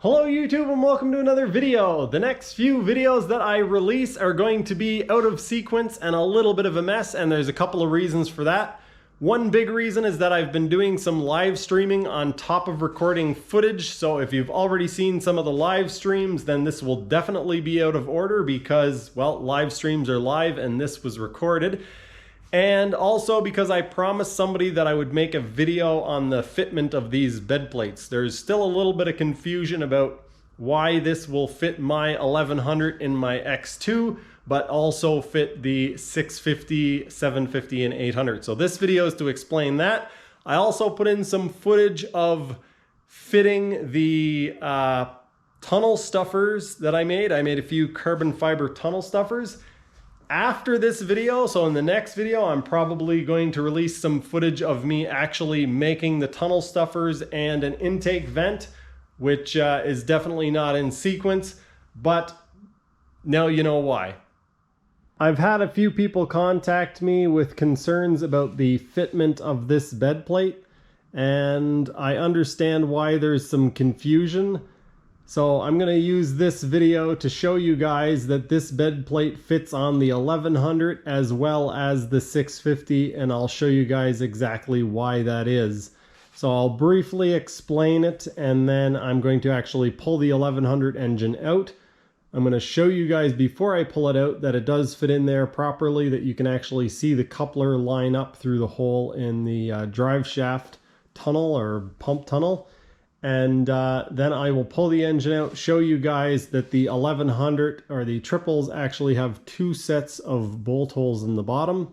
Hello YouTube and welcome to another video. The next few videos that I release are going to be out of sequence and a little bit of a mess, and there's a couple of reasons for that. One big reason is that I've been doing some live streaming on top of recording footage, so if you've already seen some of the live streams, then this will definitely be out of order because, well, live streams are live and this was recorded. And also because I promised somebody that I would make a video on the fitment of these bed plates. There's still a little bit of confusion about why this will fit my 1100 in my X2, but also fit the 650, 750, and 800. So this video is to explain that. I also put in some footage of fitting the tunnel stuffers that I made. I made a few carbon fiber tunnel stuffers. After this video, so in the next video, I'm probably going to release some footage of me actually making the tunnel stuffers and an intake vent, which is definitely not in sequence, but now you know why. I've had a few people contact me with concerns about the fitment of this bed plate, and I understand why there's some confusion. So I'm going to use this video to show you guys that this bed plate fits on the 1100 as well as the 650, and I'll show you guys exactly why that is. So I'll briefly explain it, and then I'm going to actually pull the 1100 engine out. I'm going to show you guys before I pull it out that it does fit in there properly, that you can actually see the coupler line up through the hole in the drive shaft tunnel or pump tunnel. And then I will pull the engine out, show you guys that the 1100 or the triples actually have two sets of bolt holes in the bottom.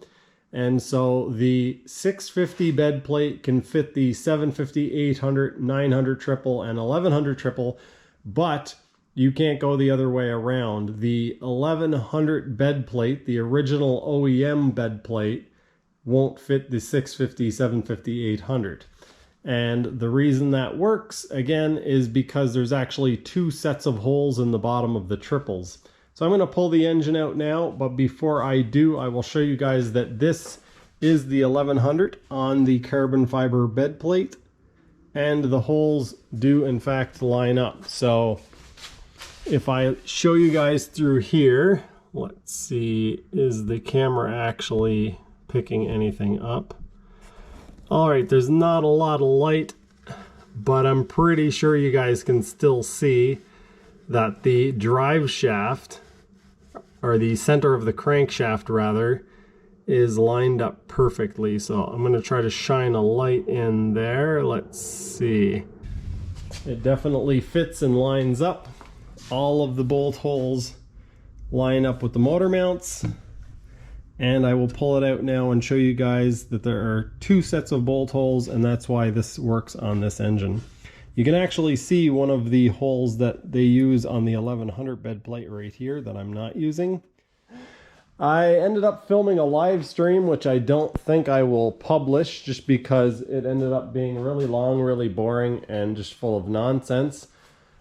And so the 650 bed plate can fit the 750, 800, 900 triple and 1100 triple, but you can't go the other way around. The 1100 bed plate, the original OEM bed plate, won't fit the 650, 750, 800. And the reason that works, again, is because there's actually two sets of holes in the bottom of the triples. So I'm going to pull the engine out now, but before I do, I will show you guys that this is the 1100 on the carbon fiber bed plate, and the holes do in fact line up. So if I show you guys through here, let's see, is the camera actually picking anything up? All right, there's not a lot of light, but I'm pretty sure you guys can still see that the drive shaft, or the center of the crankshaft rather, is lined up perfectly. So I'm going to try to shine a light in there. Let's see. It definitely fits and lines up. All of the bolt holes line up with the motor mounts. And I will pull it out now and show you guys that there are two sets of bolt holes, and that's why this works on this engine. You can actually see one of the holes that they use on the 1100 bed plate right here that I'm not using. I ended up filming a live stream, which I don't think I will publish just because it ended up being really long, really boring, and just full of nonsense.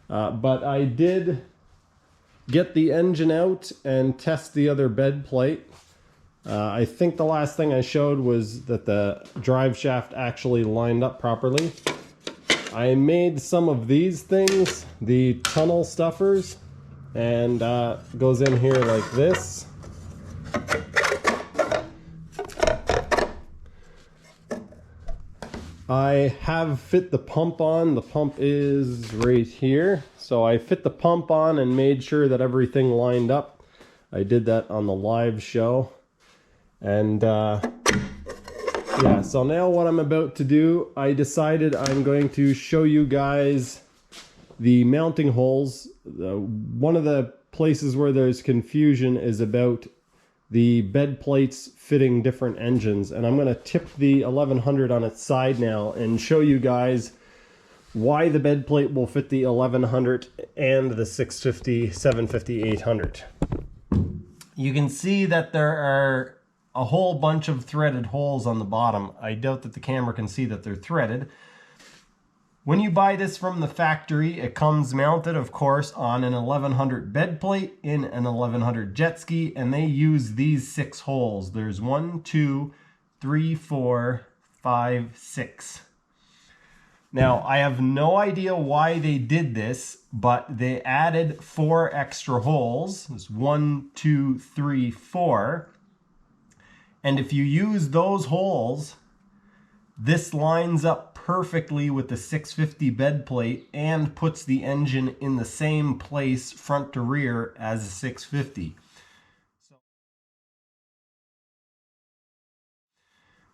But I did get the engine out and test the other bed plate. I think the last thing I showed was that the drive shaft actually lined up properly. I made some of these things, the tunnel stuffers, and goes in here like this. I have fit the pump on. The pump is right here. So I fit the pump on and made sure that everything lined up. I did that on the live show. And yeah, so now what I'm about to do, I decided I'm going to show you guys the mounting holes. One of the places where there's confusion is about the bed plates fitting different engines, and I'm going to tip the 1100 on its side now and show you guys why the bed plate will fit the 1100 and the 650, 750, 800. You can see that there are a whole bunch of threaded holes on the bottom. I doubt that the camera can see that they're threaded. When you buy this from the factory, it comes mounted, of course, on an 1100 bed plate in an 1100 jet ski, and they use these 6 holes. There's 1, 2, 3, 4, 5, 6. Now, I have no idea why they did this, but they added 4 extra holes. There's 1, 2, 3, 4. And if you use those holes, this lines up perfectly with the 650 bed plate and puts the engine in the same place front to rear as a 650.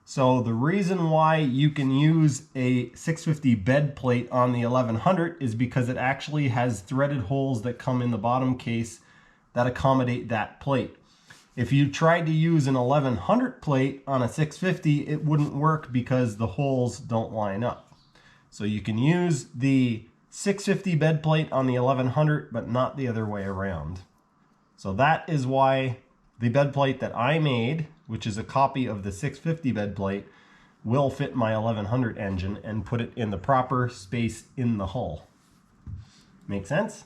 So the reason why you can use a 650 bed plate on the 1100 is because it actually has threaded holes that come in the bottom case that accommodate that plate. If you tried to use an 1100 plate on a 650, it wouldn't work because the holes don't line up. So you can use the 650 bed plate on the 1100, but not the other way around. So that is why the bed plate that I made, which is a copy of the 650 bed plate, will fit my 1100 engine and put it in the proper space in the hull. Make sense?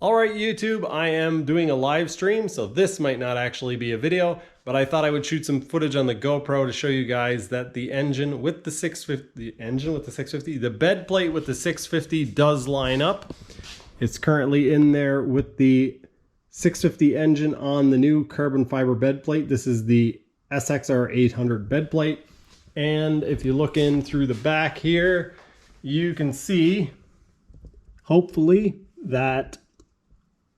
All right, YouTube, I am doing a live stream, so this might not actually be a video, but I thought I would shoot some footage on the GoPro to show you guys that the engine with the 650, the bed plate with the 650 does line up. It's currently in there with the 650 engine on the new carbon fiber bed plate. This is the SXR 800 bed plate. And if you look in through the back here, you can see, hopefully, that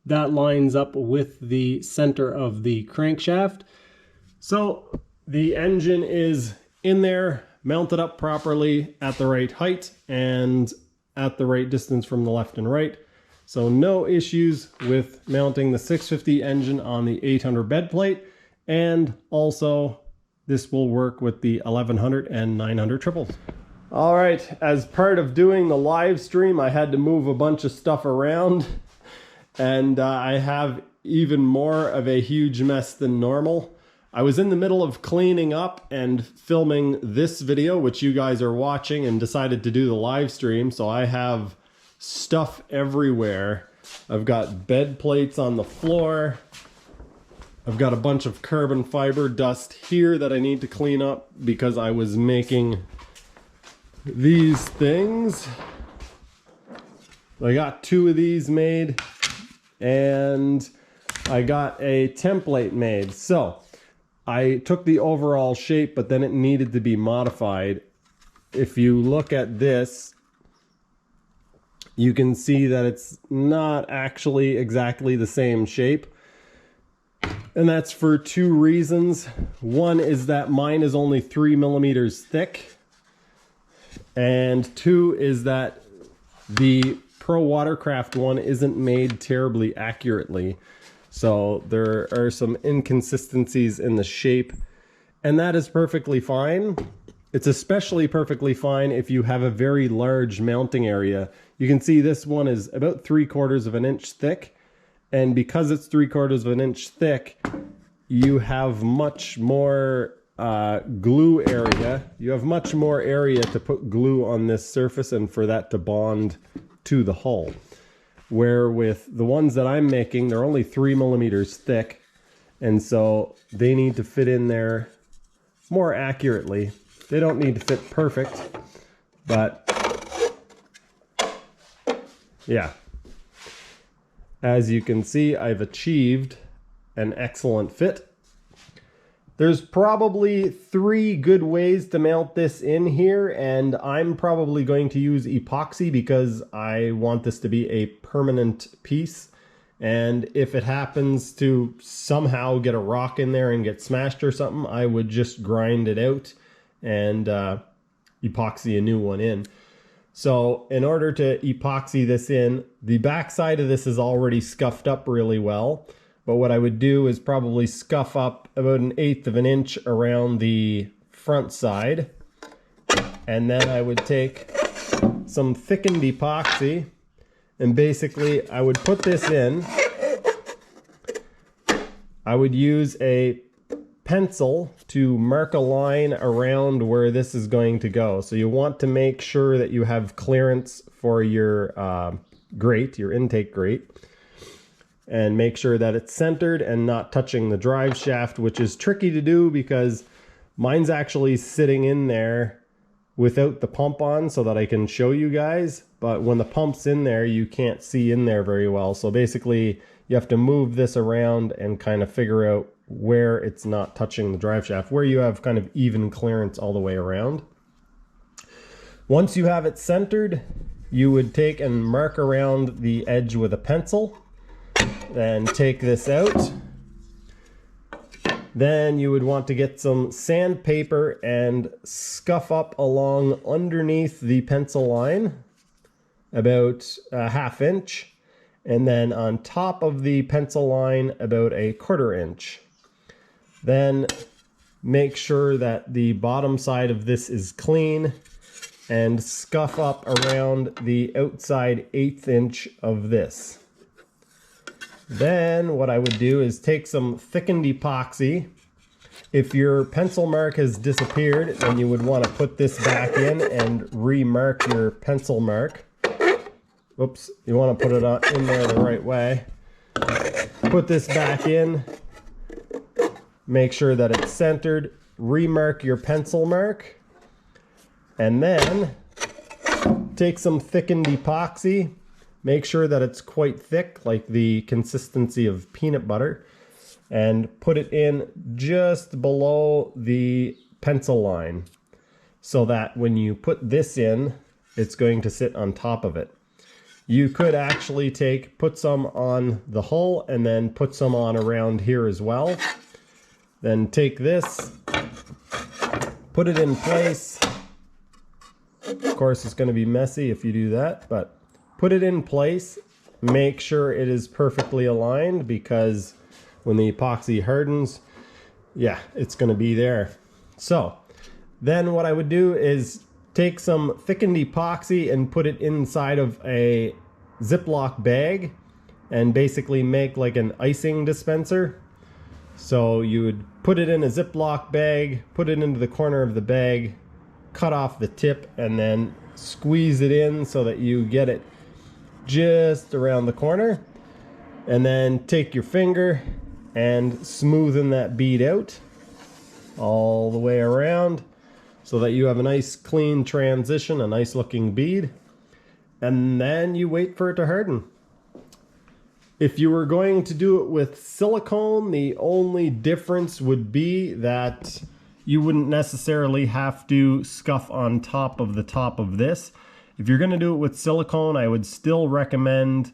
lines up with the center of the crankshaft. So the engine is in there, mounted up properly at the right height and at the right distance from the left and right. So no issues with mounting the 650 engine on the 800 bed plate, and also this will work with the 1100 and 900 triples. All right, as part of doing the live stream, I had to move a bunch of stuff around, and I have even more of a huge mess than normal. I was in the middle of cleaning up and filming this video, which you guys are watching, and decided to do the live stream, so I have stuff everywhere. I've got bed plates on the floor. I've got a bunch of carbon fiber dust here that I need to clean up because I was making these things. I got 2 of these made and I got a template made. So I took the overall shape, but then it needed to be modified. If you look at this, you can see that it's not actually exactly the same shape. And that's for 2 reasons. One is that mine is only 3 millimeters thick. And 2 is that the Pro Watercraft one isn't made terribly accurately. So there are some inconsistencies in the shape. And that is perfectly fine. It's especially perfectly fine if you have a very large mounting area. You can see this one is about 3/4 of an inch thick. And because it's 3/4 of an inch thick, you have much more glue area. You have much more area to put glue on this surface and for that to bond to the hull. Where with the ones that I'm making, they're only 3 millimeters thick. And so they need to fit in there more accurately. They don't need to fit perfect, but yeah. As you can see, I've achieved an excellent fit. There's probably 3 good ways to mount this in here, and I'm probably going to use epoxy because I want this to be a permanent piece. And if it happens to somehow get a rock in there and get smashed or something, I would just grind it out and epoxy a new one in. So in order to epoxy this in, the back side of this is already scuffed up really well. But what I would do is probably scuff up about 1/8 of an inch around the front side. And then I would take some thickened epoxy and basically I would put this in. I would use a pencil to mark a line around where this is going to go. So you want to make sure that you have clearance for your grate, your intake grate, and make sure that it's centered and not touching the drive shaft, which is tricky to do because Mine's actually sitting in there without the pump on so that I can show you guys. But when the pump's in there, you can't see in there very well. So basically, you have to move this around and kind of figure out where it's not touching the drive shaft, where you have kind of even clearance all the way around. Once you have it centered, you would take and mark around the edge with a pencil. Then take this out. Then you would want to get some sandpaper and scuff up along underneath the pencil line, about a ½ inch. And then on top of the pencil line, about a ¼ inch. Then make sure that the bottom side of this is clean and scuff up around the outside 1/8 inch of this. Then what I would do is take some thickened epoxy. If your pencil mark has disappeared, then you would want to put this back in and remark your pencil mark. Oops, you want to put it in there the right way. Put this back in. Make sure that it's centered. Remark your pencil mark. And then take some thickened epoxy. Make sure that it's quite thick, like the consistency of peanut butter, and put it in just below the pencil line so that when you put this in, it's going to sit on top of it. You could actually put some on the hull and then put some on around here as well. Then take this, put it in place. Of course, it's going to be messy if you do that, but put it in place. Make sure it is perfectly aligned, because when the epoxy hardens, yeah, it's going to be there. So then what I would do is take some thickened epoxy and put it inside of a Ziploc bag and basically make like an icing dispenser. So you would put it in a Ziploc bag, put it into the corner of the bag, cut off the tip, and then squeeze it in so that you get it just around the corner. And then take your finger and smoothen that bead out all the way around so that you have a nice clean transition, a nice looking bead. And then you wait for it to harden. If you were going to do it with silicone, the only difference would be that you wouldn't necessarily have to scuff on top of this. If you're going to do it with silicone, I would still recommend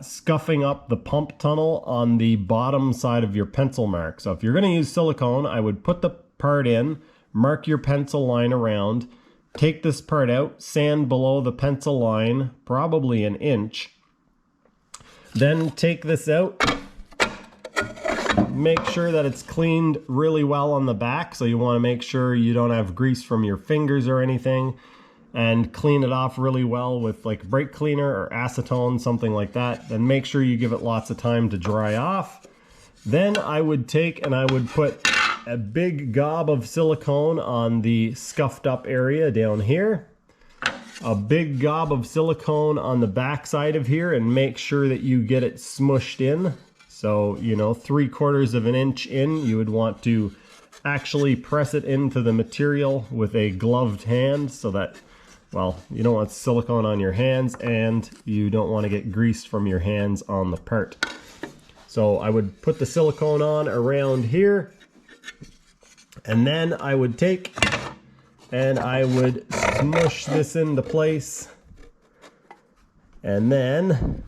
scuffing up the pump tunnel on the bottom side of your pencil mark. So if you're going to use silicone, I would put the part in, mark your pencil line around, take this part out, sand below the pencil line, probably 1 inch. Then take this out. Make sure that it's cleaned really well on the back. So you want to make sure you don't have grease from your fingers or anything. And clean it off really well with like brake cleaner or acetone, something like that. Then make sure you give it lots of time to dry off. Then I would take and I would put a big gob of silicone on the scuffed up area down here. A big gob of silicone on the back side of here, and make sure that you get it smushed in. So, you know, 3/4 of an inch in, you would want to actually press it into the material with a gloved hand so that, well, you don't want silicone on your hands and you don't want to get grease from your hands on the part. So I would put the silicone on around here, and then I would take and I would smush this into place, and then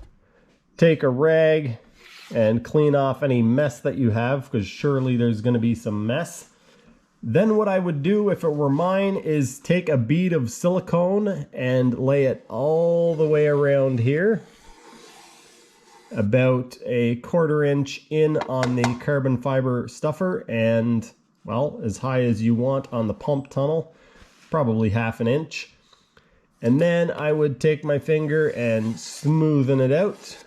take a rag and clean off any mess that you have, because surely there's going to be some mess. Then what I would do, if it were mine, is take a bead of silicone and lay it all the way around here, about a 1/4 inch in on the carbon fiber stuffer, and, well, as high as you want on the pump tunnel, probably 1/2 inch. And then I would take my finger and smoothen it out.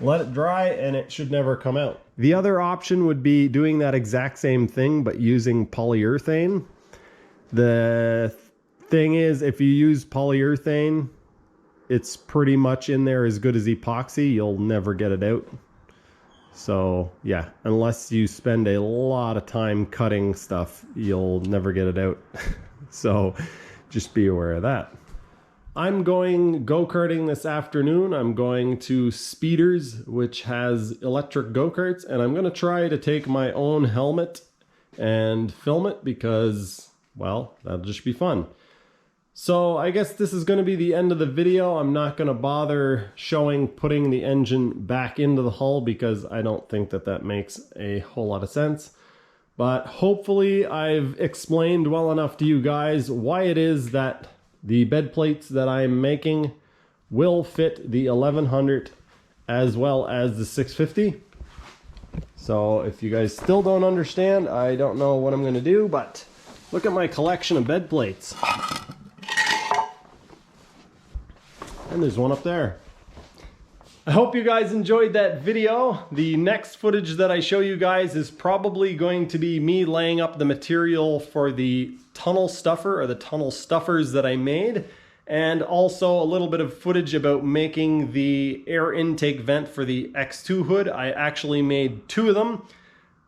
Let it dry, and it should never come out. The other option would be doing that exact same thing, but using polyurethane. The thing is, if you use polyurethane, it's pretty much in there as good as epoxy. You'll never get it out. So yeah, unless you spend a lot of time cutting stuff, you'll never get it out. So just be aware of that. I'm going go-karting this afternoon. I'm going to Speeders, which has electric go-karts, and I'm going to try to take my own helmet and film it because, well, that'll just be fun. So I guess this is going to be the end of the video. I'm not going to bother showing putting the engine back into the hull because I don't think that that makes a whole lot of sense. But hopefully I've explained well enough to you guys why it is that the bed plates that I'm making will fit the 1100 as well as the 650. So if you guys still don't understand, I don't know what I'm going to do, but look at my collection of bed plates. And there's one up there. I hope you guys enjoyed that video. The next footage that I show you guys is probably going to be me laying up the material for the tunnel stuffer or the tunnel stuffers that I made, and also a little bit of footage about making the air intake vent for the X2 hood. I actually made 2 of them.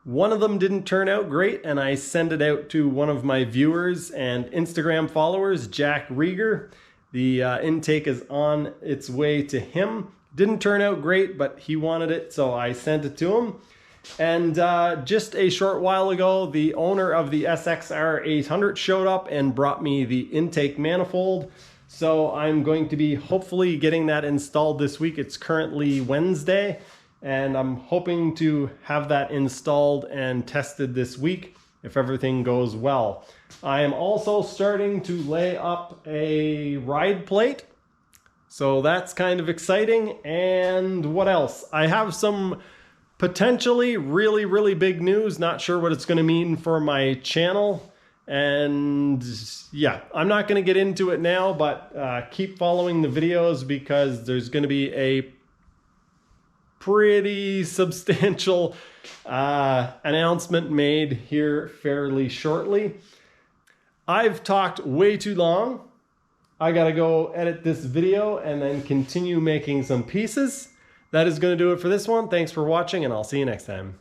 One of them didn't turn out great, and I sent it out to one of my viewers and Instagram followers, Jack Rieger. The intake is on its way to him. Didn't turn out great, but he wanted it, so I sent it to him. And just a short while ago, the owner of the SXR 800 showed up and brought me the intake manifold. So I'm going to be hopefully getting that installed this week. It's currently Wednesday, and I'm hoping to have that installed and tested this week if everything goes well. I am also starting to lay up a ride plate. So that's kind of exciting. And what else? I have some potentially really big news. Not sure what it's going to mean for my channel. And yeah, I'm not going to get into it now, but keep following the videos because there's going to be a pretty substantial announcement made here fairly shortly. I've talked way too long. I gotta go edit this video and then continue making some pieces. That is going to do it for this one. Thanks for watching, and I'll see you next time.